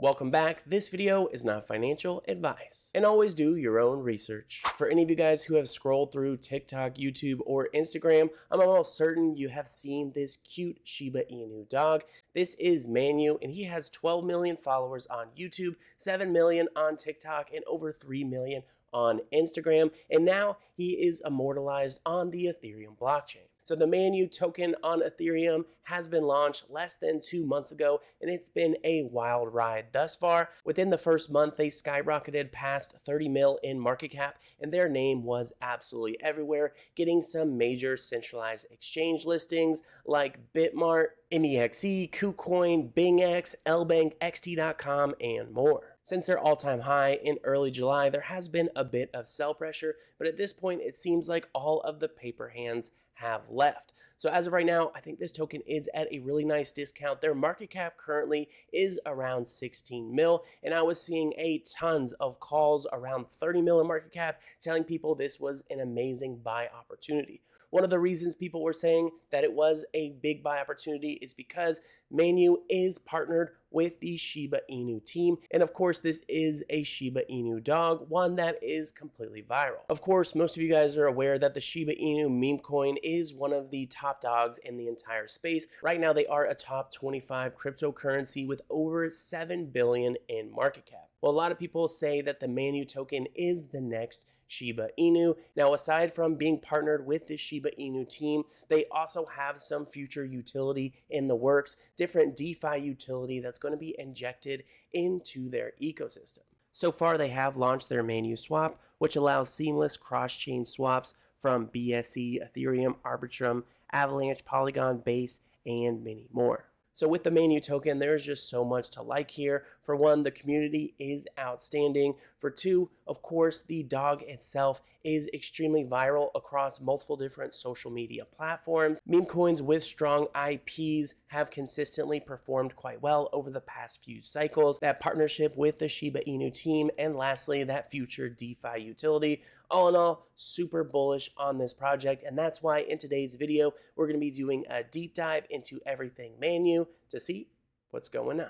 Welcome back. This video is not financial advice, and always do your own research. For any of you guys who have scrolled through TikTok, YouTube, or Instagram, I'm almost certain you have seen this cute Shiba Inu dog. This is MANYU, and he has 12 million followers on YouTube, 7 million on TikTok, and over 3 million on Instagram, and now he is immortalized on the Ethereum blockchain. So the MANYU token on Ethereum has been launched less than 2 months ago, and it's been a wild ride thus far. Within the first month, they skyrocketed past 30 mil in market cap, and their name was absolutely everywhere, getting some major centralized exchange listings like Bitmart, MEXC, KuCoin, BingX, LBank, XT.com, and more. Since their all-time high in early July, there has been a bit of sell pressure, but at this point, it seems like all of the paper hands have left. So as of right now, I think this token is at a really nice discount. Their market cap currently is around 16 mil, and I was seeing tons of calls around 30 mil in market cap telling people this was an amazing buy opportunity. One of the reasons people were saying that it was a big buy opportunity is because MANYU is partnered with the Shiba Inu team. And of course, this is a Shiba Inu dog, one that is completely viral. Of course, most of you guys are aware that the Shiba Inu Memecoin is one of the top dogs in the entire space. Right now, they are a top 25 cryptocurrency with over 7 billion in market cap. Well, a lot of people say that the MANYU token is the next Shiba Inu. Now, aside from being partnered with the Shiba Inu team, they also have some future utility in the works, different DeFi utility that's going to be injected into their ecosystem. So far, they have launched their MANYU swap, which allows seamless cross-chain swaps from BSC, Ethereum, Arbitrum, Avalanche, Polygon, Base, and many more. So with the MANYU token, there's just so much to like here. For one, the community is outstanding. For two, of course, the dog itself is extremely viral across multiple different social media platforms. Meme coins with strong IPs have consistently performed quite well over the past few cycles. That partnership with the Shiba Inu team, and lastly, that future DeFi utility. All in all, super bullish on this project, and that's why in today's video, we're going to be doing a deep dive into everything MANYU to see what's going on.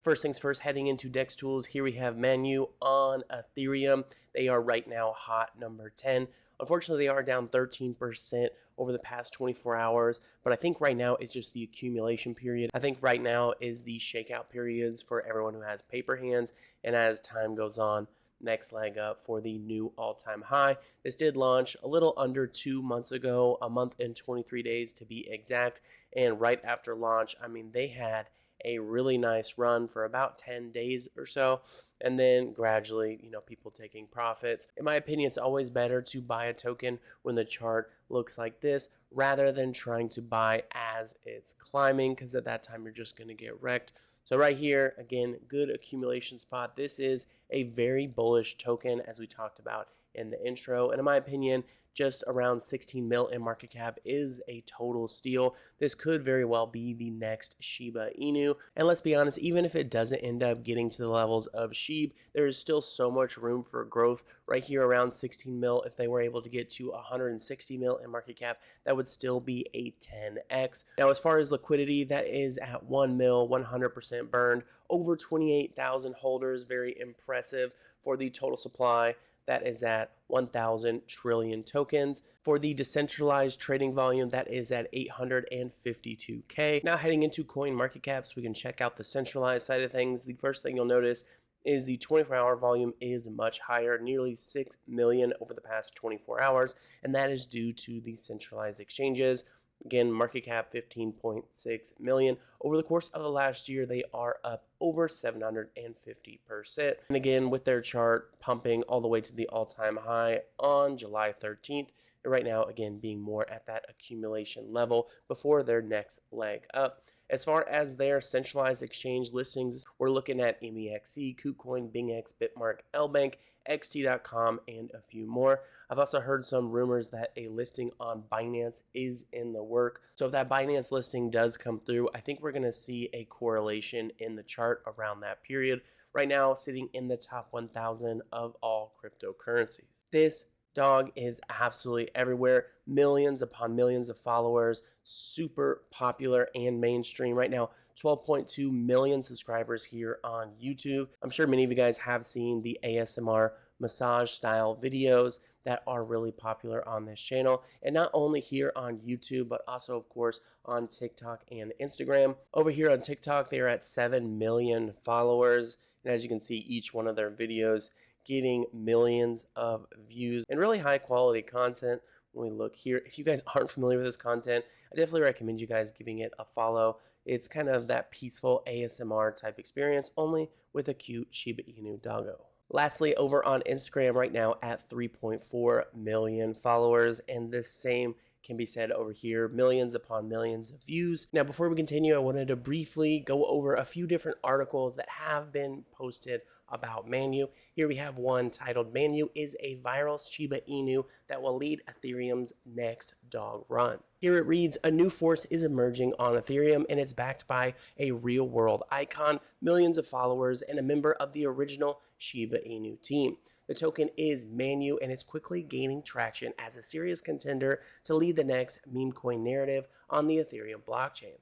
First things first, heading into DEX tools, here we have MANYU on Ethereum. They are right now hot number 10. Unfortunately, they are down 13% over the past 24 hours, but I think right now it's just the accumulation period. I think right now is the shakeout periods for everyone who has paper hands, and as time goes on, next leg up for the new all-time high. This did launch a little under 2 months ago, a month and 23 days to be exact, and right after launch, I mean, they had a really nice run for about 10 days or so, and then gradually, people taking profits. In my opinion, it's always better to buy a token when the chart looks like this rather than trying to buy as it's climbing, because at that time you're just going to get wrecked. So right here, again, good accumulation spot. This is a very bullish token, as we talked about in the intro, and in my opinion, just around 16 mil in market cap is a total steal. This could very well be the next Shiba Inu. And let's be honest, even if it doesn't end up getting to the levels of SHIB, there is still so much room for growth right here around 16 mil. If they were able to get to 160 mil in market cap, that would still be a 10x. Now, as far as liquidity, that is at 1 mil, 100% burned, over 28,000 holders, very impressive for the total supply. That is at 1,000 trillion tokens. For the decentralized trading volume, that is at 852K. Now heading into coin market caps, we can check out the centralized side of things. The first thing you'll notice is the 24-hour volume is much higher, nearly 6 million over the past 24 hours, and that is due to the centralized exchanges. Again, market cap 15.6 million. Over the course of the last year, they are up over 750%. And again, with their chart pumping all the way to the all-time high on July 13th, and right now, again, being more at that accumulation level before their next leg up. As far as their centralized exchange listings, we're looking at MEXC, KuCoin, BingX, Bitmart, LBank, XT.com, and a few more. I've also heard some rumors that a listing on Binance is in the work. So if that Binance listing does come through, I think we're going to see a correlation in the chart around that period. Right now, sitting in the top 1,000 of all cryptocurrencies. This Dog is absolutely everywhere, millions upon millions of followers, super popular and mainstream right now. 12.2 million subscribers here on YouTube. I'm sure many of you guys have seen the ASMR massage style videos that are really popular on this channel, and not only here on YouTube but also of course on TikTok and Instagram. Over here on TikTok they are at 7 million followers, and as you can see, each one of their videos getting millions of views and really high quality content. When we look here, if you guys aren't familiar with this content, I definitely recommend you guys giving it a follow. It's kind of that peaceful ASMR type experience, only with a cute Shiba Inu doggo. Lastly, over on Instagram right now at 3.4 million followers, and the same can be said over here, millions upon millions of views. Now, before we continue, I wanted to briefly go over a few different articles that have been posted about MANYU. Here we have one titled "MANYU is a viral Shiba Inu that will lead Ethereum's next dog run." Here it reads, "A new force is emerging on Ethereum and it's backed by a real world icon, millions of followers, and a member of the original Shiba Inu team. The token is MANYU and it's quickly gaining traction as a serious contender to lead the next Memecoin narrative on the Ethereum blockchain.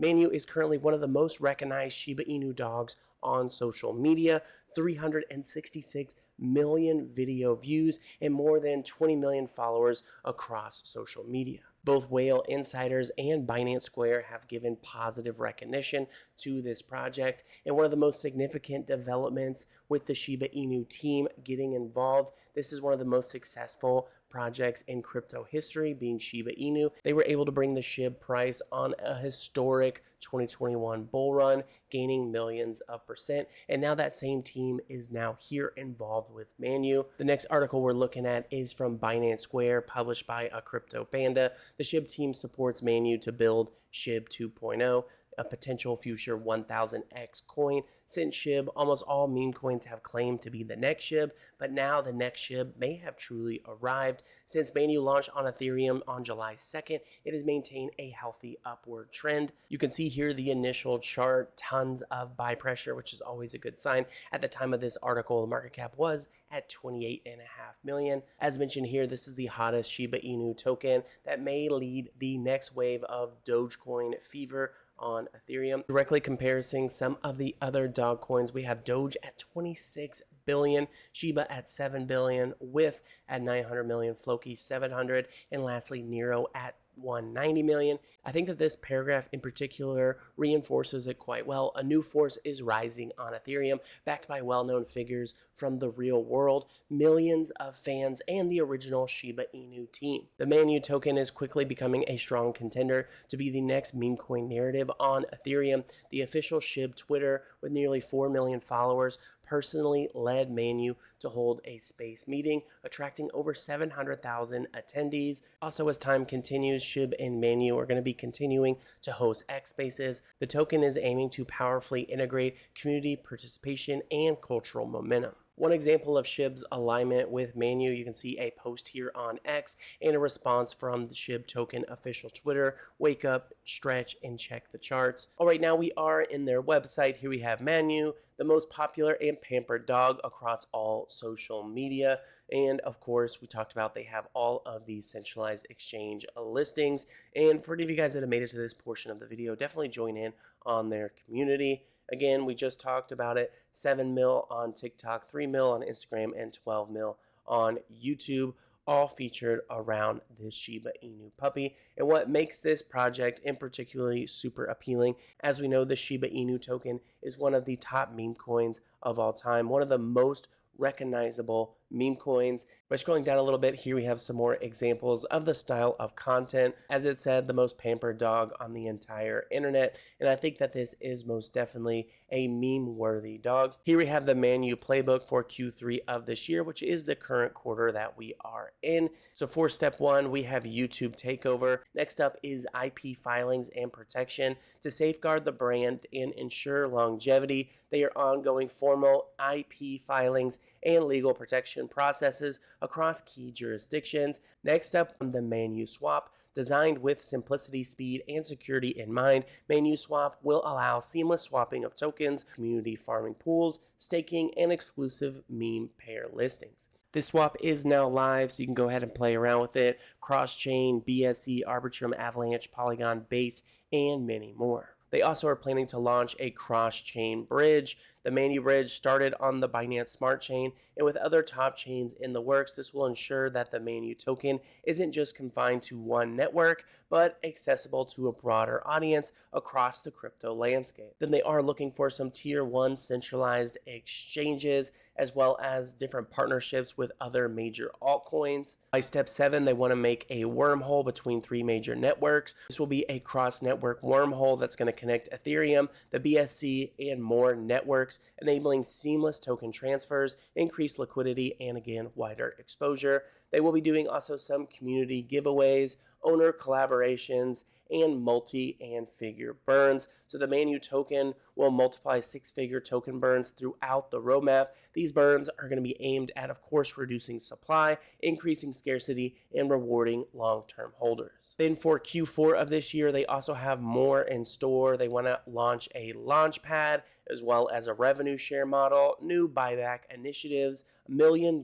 MANYU is currently one of the most recognized Shiba Inu dogs on social media, 366 million video views and more than 20 million followers across social media. Both Whale Insiders and Binance Square have given positive recognition to this project, and one of the most significant developments with the Shiba Inu team getting involved, this is one of the most successful projects in crypto history, being Shiba Inu. They were able to bring the SHIB price on a historic 2021 bull run, gaining millions of percent, and now that same team is now here involved with MANYU. The next article we're looking at is from Binance Square, published by a crypto panda. The SHIB team supports MANYU to build SHIB 2.0, a potential future 1000x coin. Since SHIB, almost all meme coins have claimed to be the next SHIB, but now the next SHIB may have truly arrived. Since MANYU launched on Ethereum on July 2nd, it has maintained a healthy upward trend. You can see here the initial chart, tons of buy pressure, which is always a good sign. At the time of this article, the market cap was at 28.5 million. As mentioned here, this is the hottest Shiba Inu token that may lead the next wave of Dogecoin fever on Ethereum. Directly comparing some of the other dog coins, we have Doge at 26 billion, Shiba at 7 billion, WIF at 900 million, Floki 700, and lastly Nero at 190 million. I think that this paragraph in particular reinforces it quite well. A new force is rising on Ethereum, backed by well-known figures from the real world, millions of fans, and the original Shiba Inu team. The MANYU token is quickly becoming a strong contender to be the next meme coin narrative on Ethereum. The official SHIB Twitter, with nearly 4 million followers, personally led MANYU to hold a space meeting, attracting over 700,000 attendees. Also, as time continues, SHIB and MANYU are going to be continuing to host X Spaces. The token is aiming to powerfully integrate community participation and cultural momentum. One example of SHIB's alignment with MANYU, you can see a post here on X and a response from the SHIB token official Twitter. Wake up, stretch, and check the charts. All right, now we are in their website. Here we have MANYU, the most popular and pampered dog across all social media. And of course, we talked about they have all of these centralized exchange listings. And for any of you guys that have made it to this portion of the video, definitely join in on their community. Again, we just talked about it, 7 mil on TikTok, 3 mil on Instagram, and 12 mil on YouTube, all featured around this Shiba Inu puppy. And what makes this project in particularly super appealing, as we know, the Shiba Inu token is one of the top meme coins of all time, one of the most recognizable meme coins. By scrolling down a little bit, here we have some more examples of the style of content. As it said, the most pampered dog on the entire internet, and I think that this is most definitely a meme-worthy dog. Here we have the MANYU playbook for Q3 of this year, which is the current quarter that we are in. So for step one, we have YouTube takeover. Next up is IP filings and protection. To safeguard the brand and ensure longevity, they are ongoing formal IP filings and legal protection processes across key jurisdictions. Next up, the MANYU Swap. Designed with simplicity, speed, and security in mind, MANYU Swap will allow seamless swapping of tokens, community farming pools, staking, and exclusive meme pair listings. This swap is now live, so you can go ahead and play around with it. Cross-chain, BSC, Arbitrum, Avalanche, Polygon, Base, and many more. They also are planning to launch a cross-chain bridge. The MANYU bridge started on the Binance Smart Chain, and with other top chains in the works, this will ensure that the MANYU token isn't just confined to one network, but accessible to a broader audience across the crypto landscape. Then they are looking for some tier 1 centralized exchanges, as well as different partnerships with other major altcoins. By step 7, they want to make a wormhole between 3 major networks. This will be a cross-network wormhole that's going to connect Ethereum, the BSC, and more networks, enabling seamless token transfers, increased liquidity, and again, wider exposure. They will be doing also some community giveaways, owner collaborations, and multi and figure burns. So the MANYU token will multiply 6-figure token burns throughout the roadmap. These burns are going to be aimed at, of course, reducing supply, increasing scarcity, and rewarding long-term holders. Then for Q4 of this year, they also have more in store. They want to launch a launch pad, as well as a revenue share model, new buyback initiatives, $1 million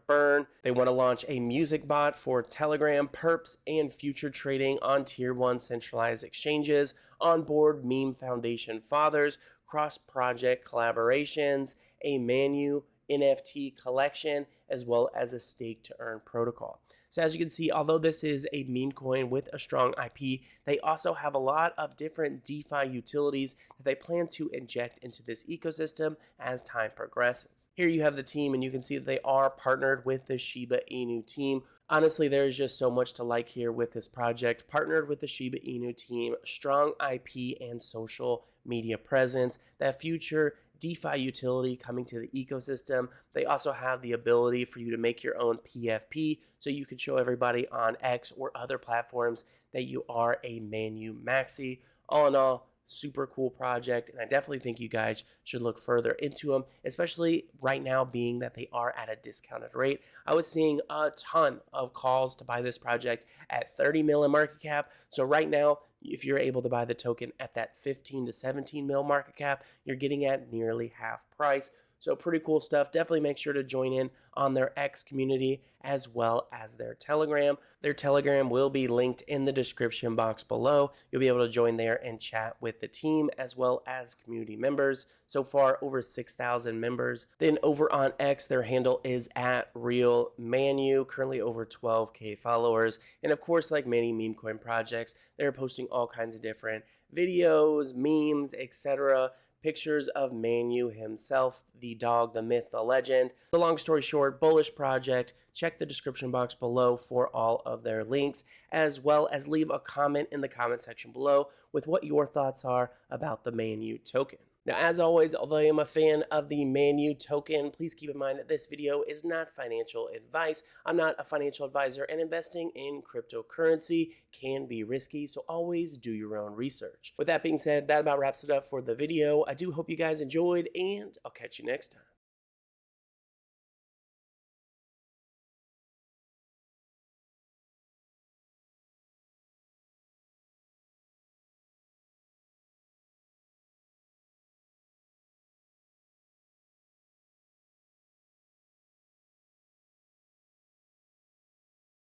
burn. They want to launch a music bot for Telegram, perps, and future trading on tier 1 centralized exchanges, onboard meme foundation fathers, cross-project collaborations, a MANYU NFT collection, as well as a stake-to-earn protocol. So as you can see, although this is a meme coin with a strong IP, they also have a lot of different DeFi utilities that they plan to inject into this ecosystem as time progresses. Here you have the team, and you can see that they are partnered with the Shiba Inu team. Honestly, there's just so much to like here with this project. Partnered with the Shiba Inu team, strong IP and social media presence, that future DeFi utility coming to the ecosystem. They also have the ability for you to make your own PFP, so you can show everybody on X or other platforms that you are a MANYU maxi. All in all, super cool project, and I definitely think you guys should look further into them, especially right now being that they are at a discounted rate. I was seeing a ton of calls to buy this project at 30 mil in market cap. So right now, if you're able to buy the token at that 15 to 17 mil market cap, you're getting at nearly half price. So pretty cool stuff. Definitely make sure to join in on their X community as well as their Telegram. Their Telegram will be linked in the description box below. You'll be able to join there and chat with the team as well as community members. So far, over 6,000 members. Then over on X, their handle is at Real MANYU, currently over 12K followers. And of course, like many meme coin projects, they're posting all kinds of different videos, memes, etc., pictures of MANYU himself, the dog, the myth, the legend. The long story short, bullish project. Check the description box below for all of their links, as well as leave a comment in the comment section below with what your thoughts are about the MANYU token. Now, as always, although I am a fan of the MANYU token, please keep in mind that this video is not financial advice. I'm not a financial advisor, and investing in cryptocurrency can be risky, so always do your own research. With that being said, that about wraps it up for the video. I do hope you guys enjoyed, and I'll catch you next time.